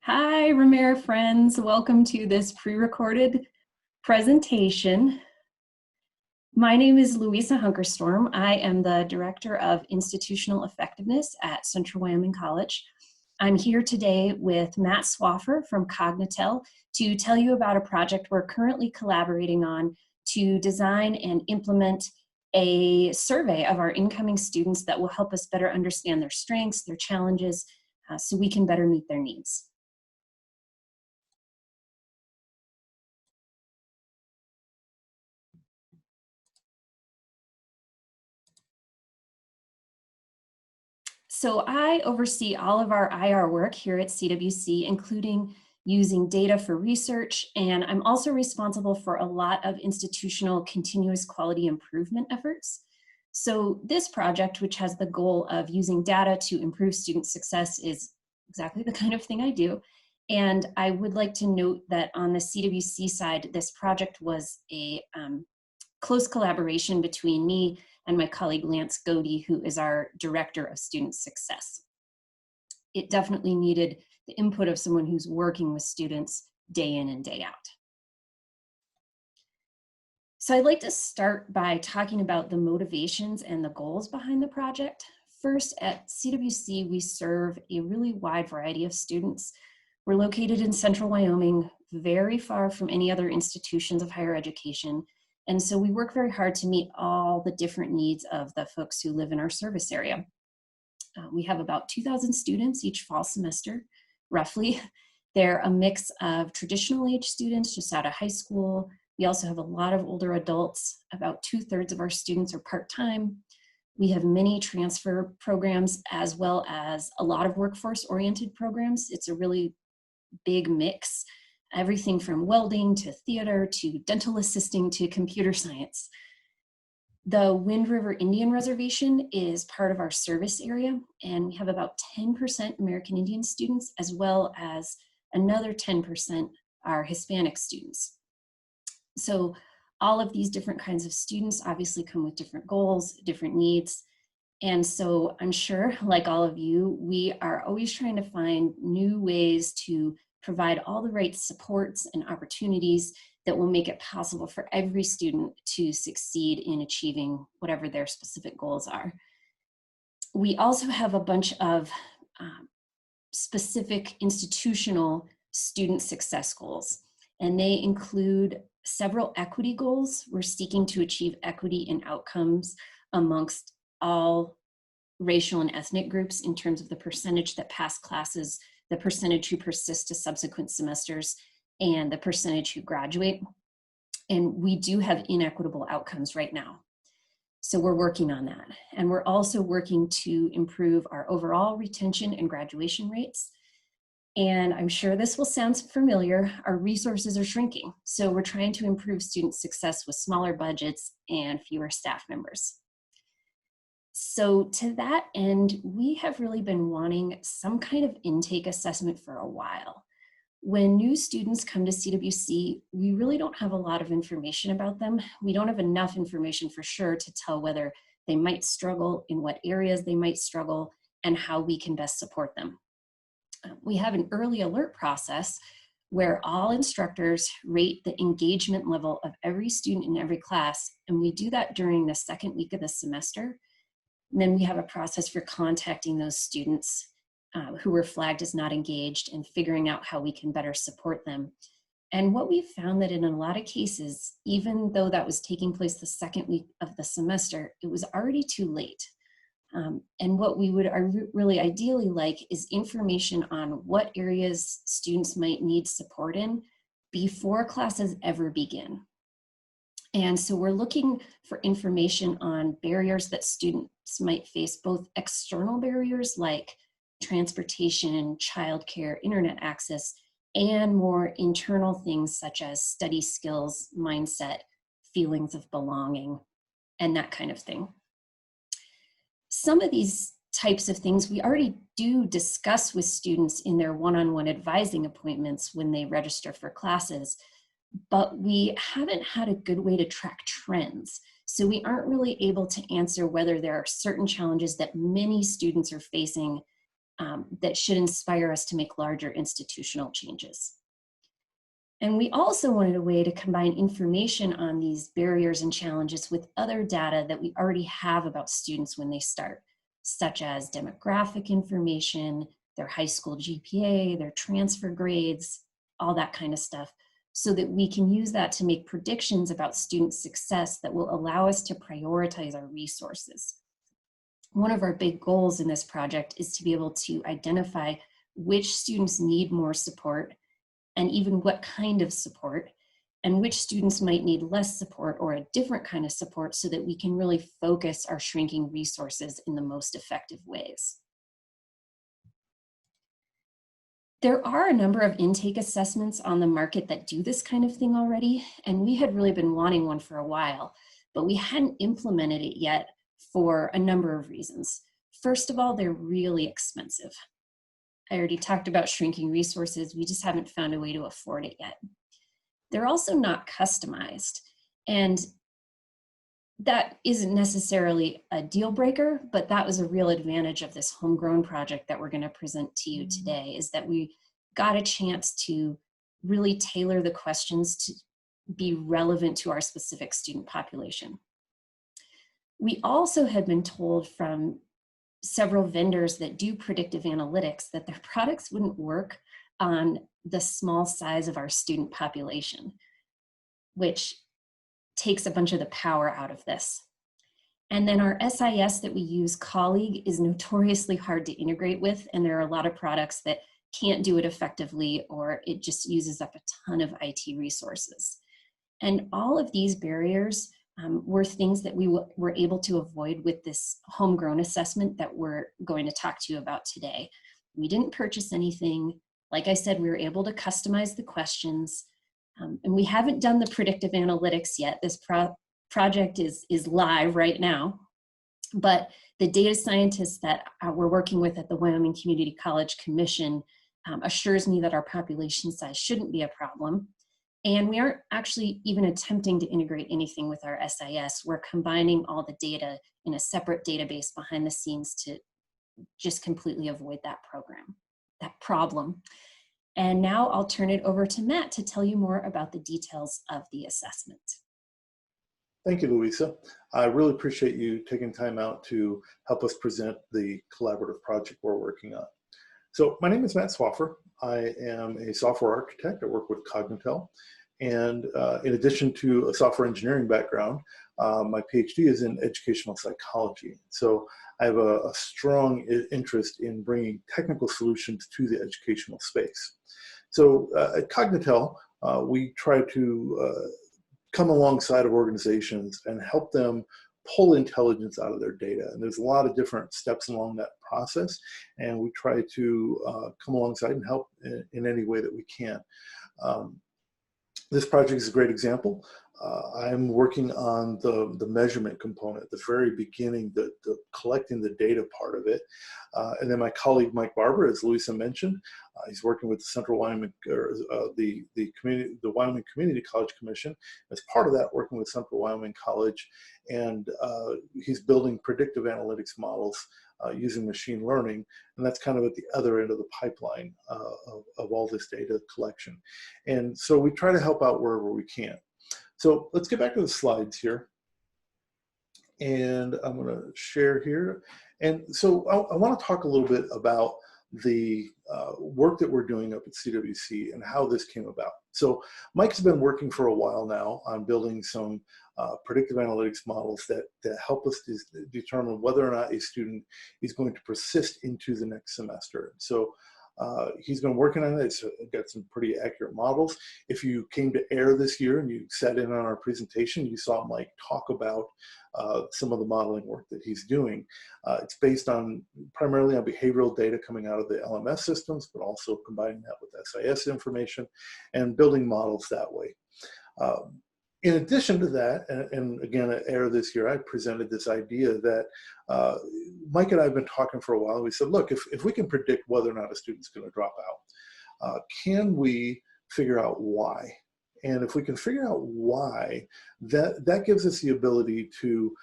Hi, Romero friends. Welcome to this pre-recorded presentation. My name is Louisa Hunkerstorm. I am the Director of Institutional Effectiveness at Central Wyoming College. I'm here today with Matt Swaffer from Cognitel to tell you about a project we're currently collaborating on to design and implement a survey of our incoming students that will help us better understand their strengths, their challenges, so we can better meet their needs. So I oversee all of our IR work here at CWC, including using data for research, and I'm also responsible for a lot of institutional continuous quality improvement efforts. So this project, which has the goal of using data to improve student success, is exactly the kind of thing I do. And I would like to note that on the CWC side, this project was a close collaboration between me and my colleague Lance Godey, who is our Director of Student Success. It definitely needed the input of someone who's working with students day in and day out. So I'd like to start by talking about the motivations and the goals behind the project. First, at CWC, we serve a really wide variety of students. We're located in Central Wyoming, very far from any other institutions of higher education. And so we work very hard to meet all the different needs of the folks who live in our service area. We have about 2,000 students each fall semester, roughly. They're a mix of traditional age students just out of high school. We also have a lot of older adults. About 2/3 of our students are part-time. We have many transfer programs as well as a lot of workforce-oriented programs. It's a really big mix. Everything from welding to theater to dental assisting to computer science. The Wind River Indian Reservation is part of our service area, and we have about 10% American Indian students, as well as another 10% are Hispanic students. So all of these different kinds of students obviously come with different goals, different needs. And so I'm sure, like all of you, we are always trying to find new ways to provide all the right supports and opportunities that will make it possible for every student to succeed in achieving whatever their specific goals are. We also have a bunch of specific institutional student success goals, and they include several equity goals. We're seeking to achieve equity in outcomes amongst all racial and ethnic groups in terms of the percentage that pass classes, the percentage who persist to subsequent semesters, and the percentage who graduate. And we do have inequitable outcomes right now. So we're working on that. And we're also working to improve our overall retention and graduation rates. And I'm sure this will sound familiar, our resources are shrinking. So we're trying to improve student success with smaller budgets and fewer staff members. So to that end, we have really been wanting some kind of intake assessment for a while. When new students come to CWC, we really don't have a lot of information about them. We don't have enough information for sure to tell whether they might struggle, in what areas they might struggle, and how we can best support them. We have an early alert process where all instructors rate the engagement level of every student in every class, and we do that during the second week of the semester. And then we have a process for contacting those students who were flagged as not engaged and figuring out how we can better support them. And what we found that in a lot of cases, even though that was taking place the second week of the semester, it was already too late. And what we would really ideally like is information on what areas students might need support in before classes ever begin. And so we're looking for information on barriers that students might face, both external barriers like transportation, childcare, internet access, and more internal things such as study skills, mindset, feelings of belonging, and that kind of thing. Some of these types of things we already do discuss with students in their one-on-one advising appointments when they register for classes, but we haven't had a good way to track trends. So we aren't really able to answer whether there are certain challenges that many students are facing that should inspire us to make larger institutional changes. And we also wanted a way to combine information on these barriers and challenges with other data that we already have about students when they start, such as demographic information, their high school GPA, their transfer grades, all that kind of stuff, so that we can use that to make predictions about student success that will allow us to prioritize our resources. One of our big goals in this project is to be able to identify which students need more support and even what kind of support, and which students might need less support or a different kind of support, so that we can really focus our shrinking resources in the most effective ways. There are a number of intake assessments on the market that do this kind of thing already, and we had really been wanting one for a while, but we hadn't implemented it yet for a number of reasons. First of all, they're really expensive. I already talked about shrinking resources. We just haven't found a way to afford it yet. They're also not customized, and that isn't necessarily a deal breaker, but that was a real advantage of this homegrown project that we're going to present to you today, is that we got a chance to really tailor the questions to be relevant to our specific student population. We also had been told from several vendors that do predictive analytics that their products wouldn't work on the small size of our student population, which takes a bunch of the power out of this. And then our SIS that we use, Colleague, is notoriously hard to integrate with, and there are a lot of products that can't do it effectively, or it just uses up a ton of IT resources. And all of these barriers were things that we were able to avoid with this homegrown assessment that we're going to talk to you about today. We didn't purchase anything. Like I said, we were able to customize the questions, and we haven't done the predictive analytics yet. This project is live right now, but the data scientists that we're working with at the Wyoming Community College Commission assures me that our population size shouldn't be a problem. And we aren't actually even attempting to integrate anything with our SIS. We're combining all the data in a separate database behind the scenes to just completely avoid that problem. And now I'll turn it over to Matt to tell you more about the details of the assessment. Thank you, Louisa. I really appreciate you taking time out to help us present the collaborative project we're working on. So my name is Matt Swaffer. I am a software architect. I work with Cognitel. And in addition to a software engineering background, my PhD is in educational psychology. So I have a strong interest in bringing technical solutions to the educational space. So at Cognitel, we try to come alongside of organizations and help them pull intelligence out of their data. And there's a lot of different steps along that process, and we try to come alongside and help in any way that we can. This project is a great example. I'm working on the measurement component, the very beginning, the collecting the data part of it. And then my colleague, Mike Barber, as Louisa mentioned, he's working with the Central Wyoming, or the Wyoming Community College Commission. As part of that, working with Central Wyoming College, and he's building predictive analytics models using machine learning, and that's kind of at the other end of the pipeline of all this data collection. And so we try to help out wherever we can. So let's get back to the slides here. And I'm going to share here. And so I want to talk a little bit about the work that we're doing up at CWC and how this came about. So Mike's been working for a while now on building some predictive analytics models that help us determine whether or not a student is going to persist into the next semester. So he's been working on it. It's got some pretty accurate models. If you came to AIR this year and you sat in on our presentation, you saw Mike talk about some of the modeling work that he's doing. It's based on primarily on behavioral data coming out of the LMS systems, but also combining that with SIS information and building models that way. In addition to that, and again at AIR this year, I presented this idea that Mike and I have been talking for a while. We said, look, if we can predict whether or not a student's going to drop out, can we figure out why? And if we can figure out why, that gives us the ability to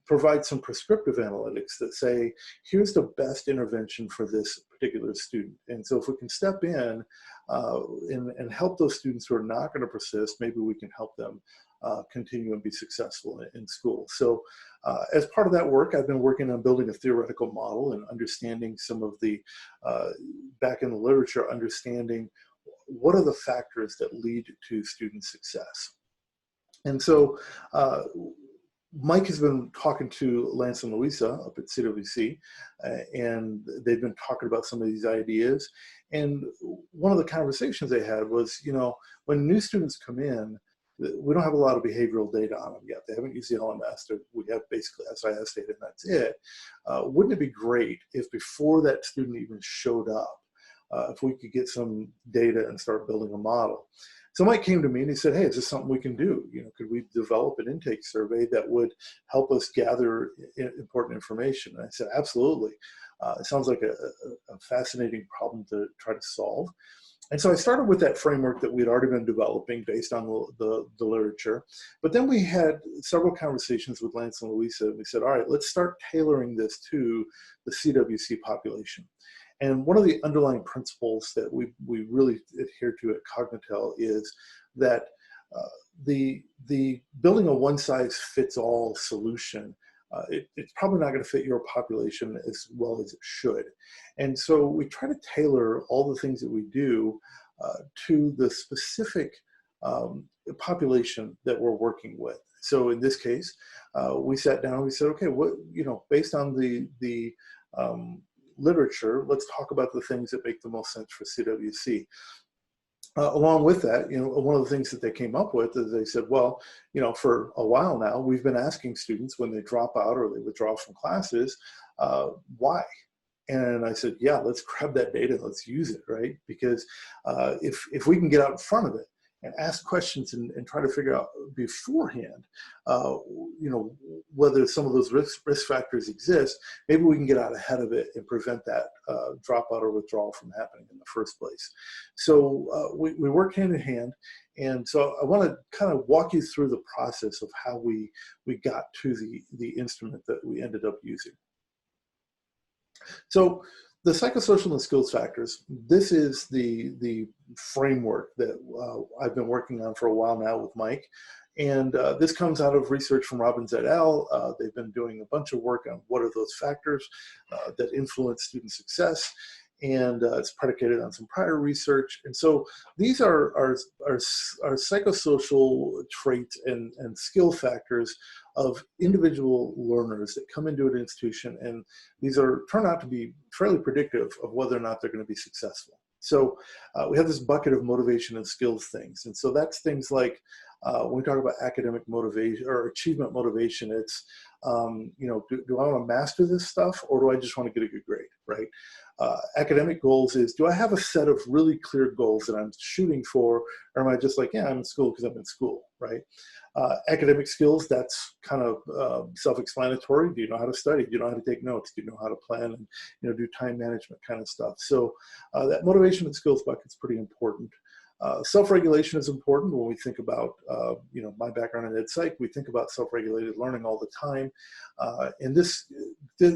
provide some prescriptive analytics that say, here's the best intervention for this particular student. And so if we can step in and help those students who are not going to persist, maybe we can help them continue and be successful in school. So as part of that work, I've been working on building a theoretical model and understanding some of the, back in the literature, understanding what are the factors that lead to student success. And so Mike has been talking to Lance and Louisa up at CWC, and they've been talking about some of these ideas. And one of the conversations they had was, you know, when new students come in, we don't have a lot of behavioral data on them yet. They haven't used the LMS. We have basically SIS data, and that's it. Wouldn't it be great if before that student even showed up, if we could get some data and start building a model? So Mike came to me and he said, hey, is this something we can do? You know, could we develop an intake survey that would help us gather important information? And I said, absolutely. It sounds like a fascinating problem to try to solve. And so I started with that framework that we'd already been developing based on the literature. But then we had several conversations with Lance and Louisa, and we said, all right, let's start tailoring this to the CWC population. And one of the underlying principles that we really adhere to at Cognitel is that the building a one-size-fits-all solution, it's probably not going to fit your population as well as it should. And so we try to tailor all the things that we do to the specific population that we're working with. So in this case, we sat down and we said, okay, what, you know, based on the literature, let's talk about the things that make the most sense for CWC. Along with that, you know, one of the things that they came up with is they said, well, you know, for a while now, we've been asking students when they drop out or they withdraw from classes, why? And I said, yeah, let's grab that data, let's use it, right? Because if we can get out in front of it and ask questions and try to figure out beforehand, you know, whether some of those risk factors exist, maybe we can get out ahead of it and prevent that dropout or withdrawal from happening in the first place. So we work hand in hand. And so I want to kind of walk you through the process of how we got to the instrument that we ended up using. So the psychosocial and skills factors, this is the framework that I've been working on for a while now with Mike. And this comes out of research from Robbins et al. They've been doing a bunch of work on what are those factors that influence student success. And it's predicated on some prior research. And so these are psychosocial traits and skill factors of individual learners that come into an institution, and these turn out to be fairly predictive of whether or not they're going to be successful. So we have this bucket of motivation and skills things. And so that's things like when we talk about academic motivation or achievement motivation, it's, you know, do I want to master this stuff or do I just want to get a good grade, right? Academic goals is, do I have a set of really clear goals that I'm shooting for, or am I just like, yeah, I'm in school because I'm in school, right? Academic skills, that's kind of self-explanatory. Do you know how to study? Do you know how to take notes? Do you know how to plan and, you know, do time management kind of stuff? So that motivation and skills bucket is pretty important. Self-regulation is important when we think about, you know, my background in ed psych. We think about self-regulated learning all the time. And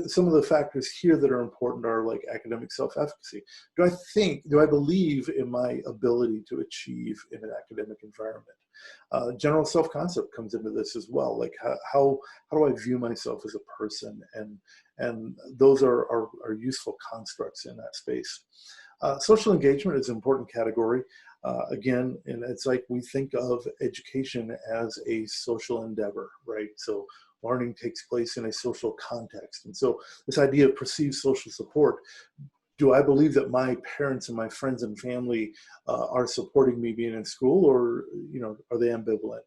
some of the factors here that are important are like academic self-efficacy. Do I believe in my ability to achieve in an academic environment? General self-concept comes into this as well. Like how do I view myself as a person? And those are useful constructs in that space. Social engagement is an important category. Again, and it's like we think of education as a social endeavor, right? So learning takes place in a social context. And so this idea of perceived social support, do I believe that my parents and my friends and family are supporting me being in school, or, you know, are they ambivalent?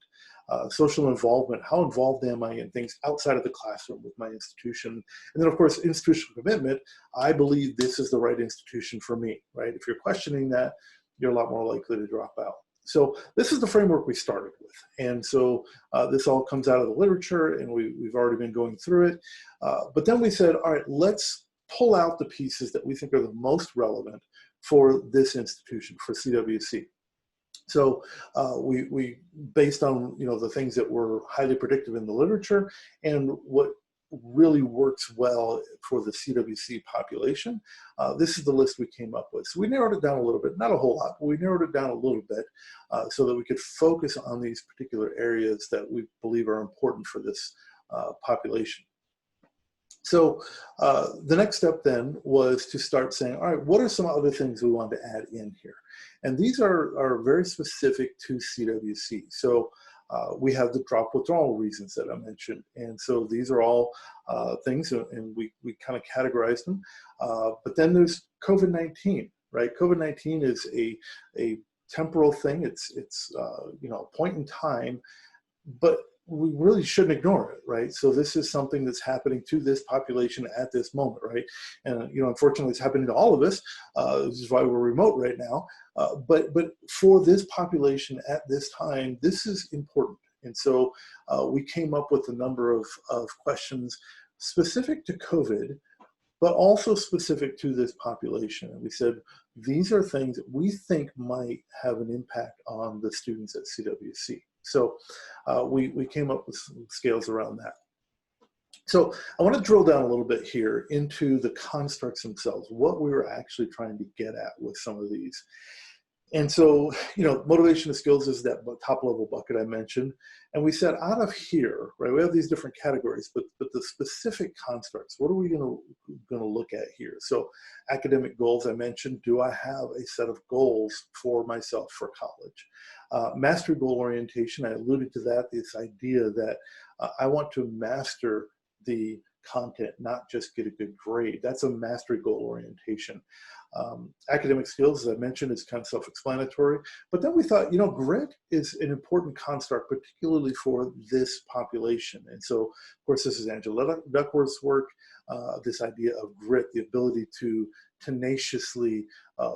Social involvement, how involved am I in things outside of the classroom with my institution? And then of course, institutional commitment, I believe this is the right institution for me, right? If you're questioning that, you're a lot more likely to drop out. So this is the framework we started with. And so this all comes out of the literature, and we've already been going through it. But then we said, all right, let's pull out the pieces that we think are the most relevant for this institution, for CWC. So we based on, you know, the things that were highly predictive in the literature and what really works well for the CWC population. This is the list we came up with. So we narrowed it down a little bit, not a whole lot, but we narrowed it down a little bit so that we could focus on these particular areas that we believe are important for this population. So the next step then was to start saying, all right, what are some other things we want to add in here? And these are very specific to CWC. So we have the drop withdrawal reasons that I mentioned. And so these are all things, and we kind of categorized them. But then there's COVID-19, right? COVID-19 is a temporal thing. It's you know, a point in time, but we really shouldn't ignore it, right? So this is something that's happening to this population at this moment, right? And you know, unfortunately, it's happening to all of us. This is why we're remote right now. But for this population at this time, this is important. And so we came up with a number of questions specific to COVID, but also specific to this population. And we said, these are things that we think might have an impact on the students at CWC. So we came up with some scales around that. So I want to drill down a little bit here into the constructs themselves, what we were actually trying to get at with some of these. And so, you know, motivation and skills is that top level bucket I mentioned. And we said out of here, right, we have these different categories, but the specific constructs, what are we going to look at here? So academic goals, I mentioned, do I have a set of goals for myself for college? Mastery goal orientation, I alluded to that, this idea that I want to master the content, not just get a good grade. That's a mastery goal orientation. Academic skills, as I mentioned, is kind of self-explanatory. But then we thought, you know, grit is an important construct, particularly for this population. And so, of course, this is Angela Duckworth's work, this idea of grit, the ability to tenaciously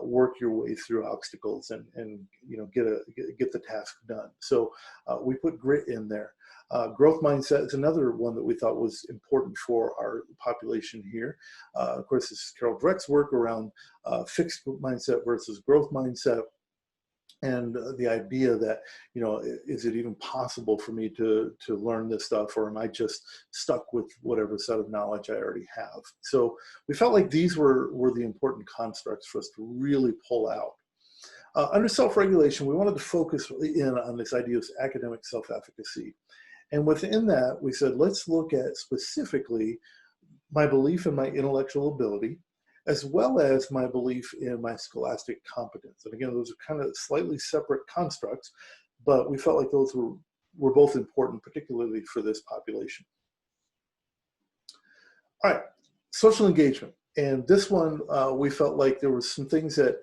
work your way through obstacles and you know, get the task done. So we put grit in there. Growth mindset is another one that we thought was important for our population here. Of course, this is Carol Dweck's work around fixed mindset versus growth mindset. And the idea that, you know, is it even possible for me to learn this stuff, or am I just stuck with whatever set of knowledge I already have? So we felt like these were the important constructs for us to really pull out. Under self-regulation, we wanted to focus in on this idea of academic self-efficacy. And within that, we said, let's look at specifically my belief in my intellectual ability, as well as my belief in my scholastic competence. And again, those are kind of slightly separate constructs, but we felt like those were both important, particularly for this population. All right, social engagement. And this one, we felt like there were some things that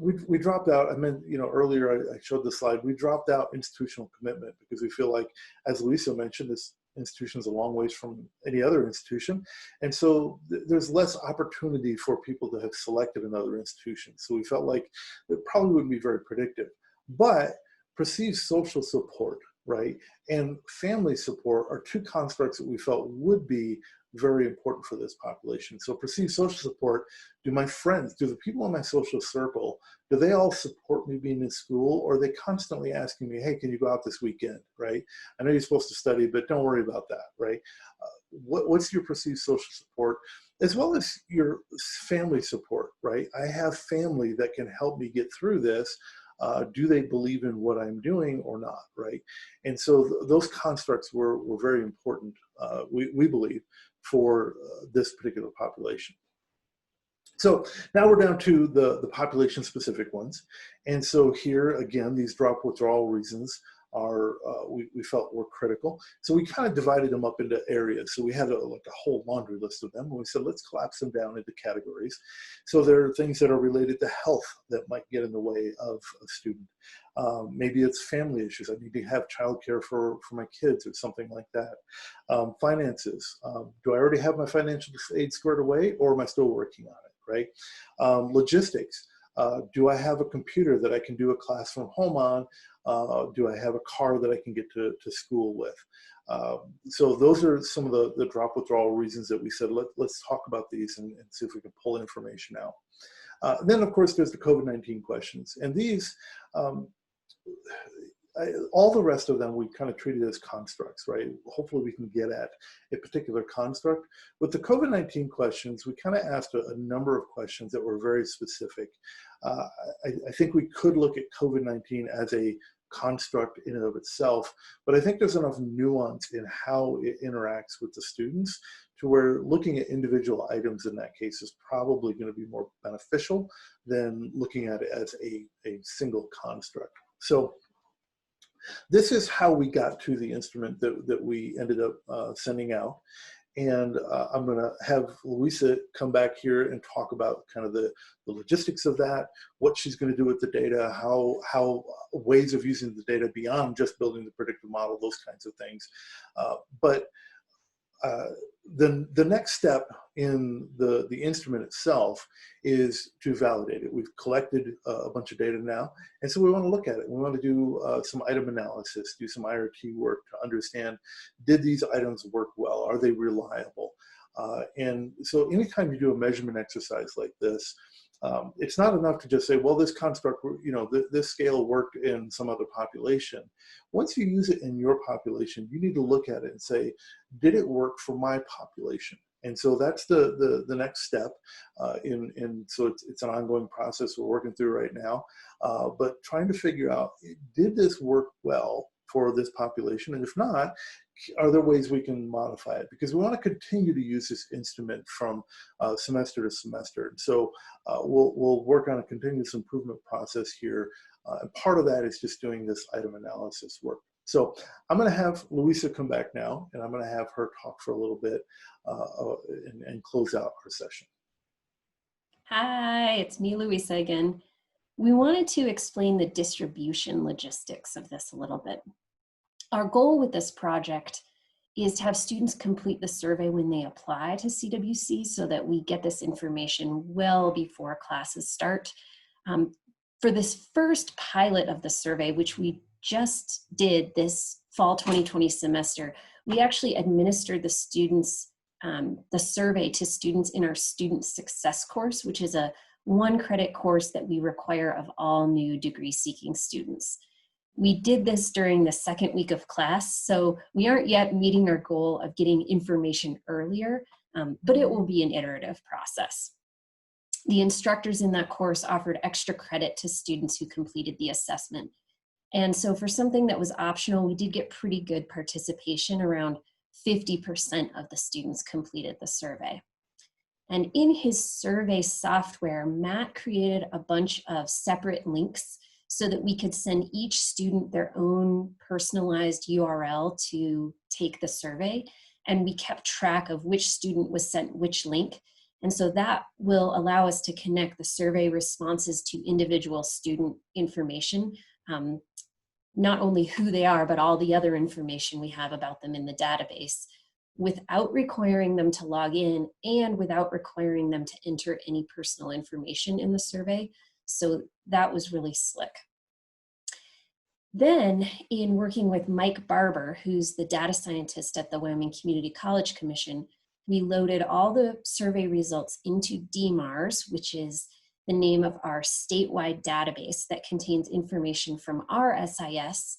we dropped out. I meant, you know, earlier I showed the slide. We dropped out institutional commitment because we feel like, as Luisa mentioned, this institution is a long ways from any other institution. And so there's less opportunity for people to have selected another institution. So we felt like it probably wouldn't be very predictive. But perceived social support, right, and family support are two constructs that we felt would be very important for this population. So perceived social support, do my friends, do the people in my social circle, do they all support me being in school, or are they constantly asking me, hey, can you go out this weekend, right? I know you're supposed to study, but don't worry about that, right? What's your perceived social support, as well as your family support, right? I have family that can help me get through this. Do they believe in what I'm doing or not, right? And so those constructs were very important, we believe, for this particular population. So now we're down to the population-specific ones. And so here, again, these drop withdrawal reasons are, we felt were critical. So we kind of divided them up into areas. So we had like a whole laundry list of them. And we said, let's collapse them down into categories. So there are things that are related to health that might get in the way of a student. Maybe it's family issues. I need to have childcare for my kids or something like that. Finances. Do I already have my financial aid squared away, or am I still working on it, right? Logistics. Do I have a computer that I can do a class from home on? Do I have a car that I can get to school with? So those are some of the drop withdrawal reasons that we said, let's talk about these and see if we can pull information out. Then, of course, there's the COVID-19 questions. And these, all the rest of them we kind of treated as constructs, right? Hopefully we can get at a particular construct. With the COVID-19 questions, we kind of asked a number of questions that were very specific. I think we could look at COVID-19 as a construct in and of itself, but I think there's enough nuance in how it interacts with the students to where looking at individual items in that case is probably going to be more beneficial than looking at it as a single construct. So this is how we got to the instrument that we ended up sending out. And I'm going to have Louisa come back here and talk about kind of the logistics of that, what she's going to do with the data, how ways of using the data beyond just building the predictive model, those kinds of things. But the next step in the instrument itself is to validate it. We've collected a bunch of data now, and so we want to look at it. We want to do some item analysis, do some IRT work to understand, did these items work well? Are they reliable? And so anytime you do a measurement exercise like this, it's not enough to just say, well, this construct, this scale worked in some other population. Once you use it in your population, you need to look at it and say, did it work for my population? And so that's the next step. So it's an ongoing process we're working through right now, but trying to figure out, did this work well for this population? And if not, are there ways we can modify it? Because we want to continue to use this instrument from semester to semester. And so we'll work on a continuous improvement process here. And part of that is just doing this item analysis work. So I'm going to have Louisa come back now, and I'm going to have her talk for a little bit and close out our session. Hi, it's me, Louisa, again. We wanted to explain the distribution logistics of this a little bit. Our goal with this project is to have students complete the survey when they apply to CWC so that we get this information well before classes start. For this first pilot of the survey, which we just did this fall 2020 semester, we actually administered the survey to students in our student success course, which is a 1-credit course that we require of all new degree-seeking students. We did this during the second week of class, so we aren't yet meeting our goal of getting information earlier, but it will be an iterative process. The instructors in that course offered extra credit to students who completed the assessment. And so for something that was optional, we did get pretty good participation. Around 50% of the students completed the survey. And in his survey software, Matt created a bunch of separate links so that we could send each student their own personalized URL to take the survey. And we kept track of which student was sent which link. And so that will allow us to connect the survey responses to individual student information, not only who they are, but all the other information we have about them in the database, without requiring them to log in and without requiring them to enter any personal information in the survey. So that was really slick. Then, in working with Mike Barber, who's the data scientist at the Wyoming Community College Commission, we loaded all the survey results into DMARS, which is the name of our statewide database that contains information from our SIS,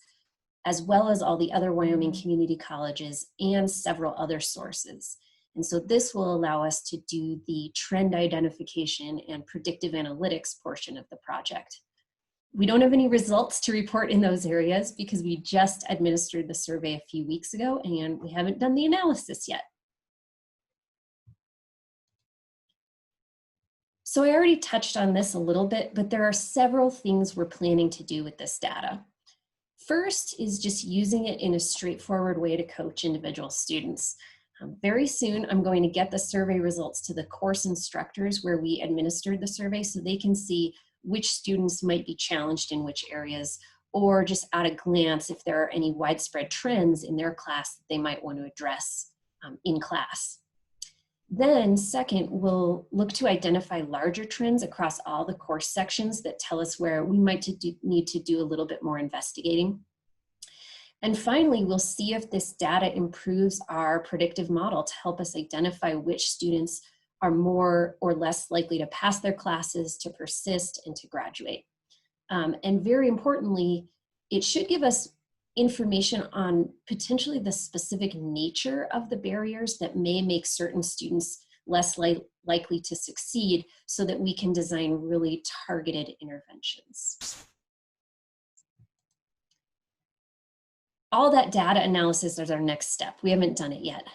as well as all the other Wyoming community colleges and several other sources. And so this will allow us to do the trend identification and predictive analytics portion of the project. We don't have any results to report in those areas because we just administered the survey a few weeks ago and we haven't done the analysis yet. So I already touched on this a little bit, but there are several things we're planning to do with this data. First is just using it in a straightforward way to coach individual students. Very soon, I'm going to get the survey results to the course instructors where we administered the survey so they can see which students might be challenged in which areas, or just at a glance if there are any widespread trends in their class that they might want to address in class. Then second, we'll look to identify larger trends across all the course sections that tell us where we might need to do a little bit more investigating. And finally, we'll see if this data improves our predictive model to help us identify which students are more or less likely to pass their classes, to persist, and to graduate. And very importantly, it should give us information on potentially the specific nature of the barriers that may make certain students less likely to succeed, so that we can design really targeted interventions. All that data analysis is our next step. We haven't done it yet.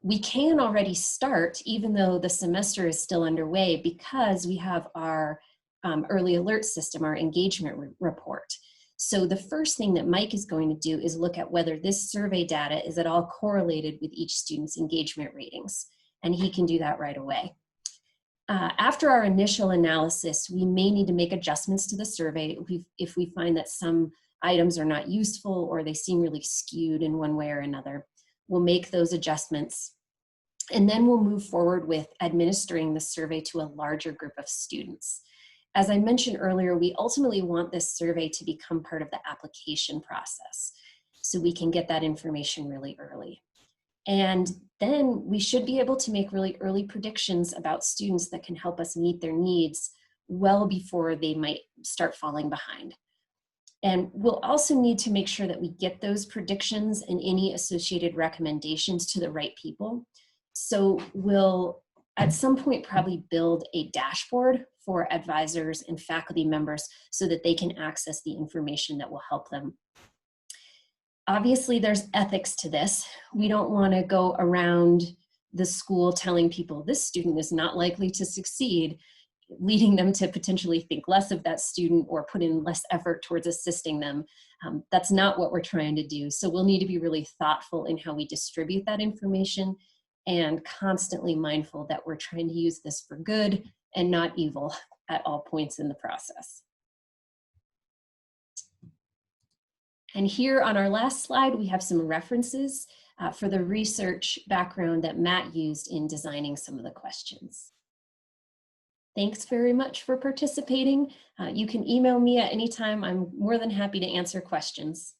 We can already start, even though the semester is still underway, because we have our early alert system, our engagement report. So the first thing that Mike is going to do is look at whether this survey data is at all correlated with each student's engagement ratings, and he can do that right away. After our initial analysis, we may need to make adjustments to the survey if we find that some items are not useful or they seem really skewed in one way or another. We'll make those adjustments, and then we'll move forward with administering the survey to a larger group of students. As I mentioned earlier, we ultimately want this survey to become part of the application process, so we can get that information really early. And then we should be able to make really early predictions about students that can help us meet their needs well before they might start falling behind. And we'll also need to make sure that we get those predictions and any associated recommendations to the right people. So we'll, at some point, probably build a dashboard for advisors and faculty members so that they can access the information that will help them. Obviously, there's ethics to this. We don't want to go around the school telling people this student is not likely to succeed, leading them to potentially think less of that student or put in less effort towards assisting them. That's not what we're trying to do. So we'll need to be really thoughtful in how we distribute that information, and constantly mindful that we're trying to use this for good and not evil at all points in the process. And here on our last slide, we have some references for the research background that Matt used in designing some of the questions. Thanks very much for participating. You can email me at any time. I'm more than happy to answer questions.